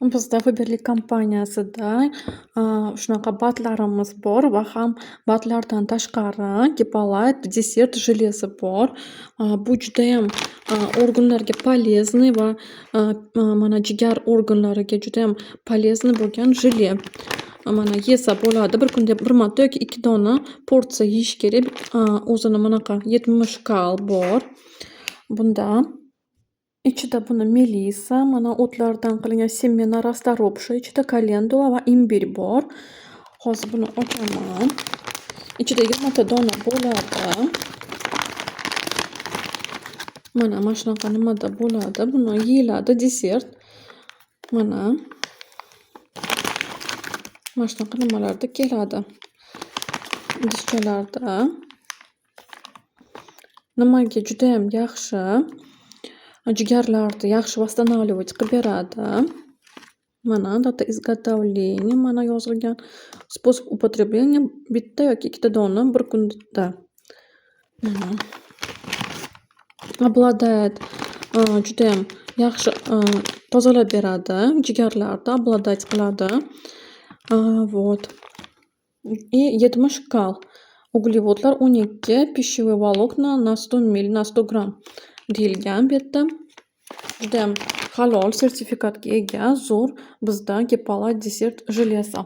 Bizda Faberlic kompaniyasida, shunaqa batlarimiz bor va ham batlardan tashqari Gippolyte desert jelesi bor. Bu judayam, organlarga полезный va, mana jigar organlariga judayam полезный bo'lgan jele. Mana yesa bo'ladi. Bir kunda 1 marta yoki 2 dona porsiya yeyish kerak. O'zini bunaqa 70 kal bor bunda. Ichida buni melisa, mana o'tlardan qilingan semena rastoropsha, ichida kalendula va imbir bor. Hozir buni ochaman. Ichida 20 ta dona bo'ladi. Mana shunaqa nimada bo'ladi. Buni yeyiladi desert. Mana shunaqa nimalarda keladi. Idishchalarda. Nimaga judayam yaxshi. Jigarlarni yaxshi восстанавливать qilib beradi. Mana data изготовления mana yozilgan. Способ употребления bitta yoki ikkita dona bir kunda. Mana. Обладает, judayam yaxshi, tozalab beradi. Jigarlarni обладать qiladi. Вот. И 70 kal. Uglevodlar 12, пищевые волокна на 100 ml на 100 gram deyilgan bu yerda. Judayam halol sertifikatga ega zo'r bizda Gippolyte desert jelesi.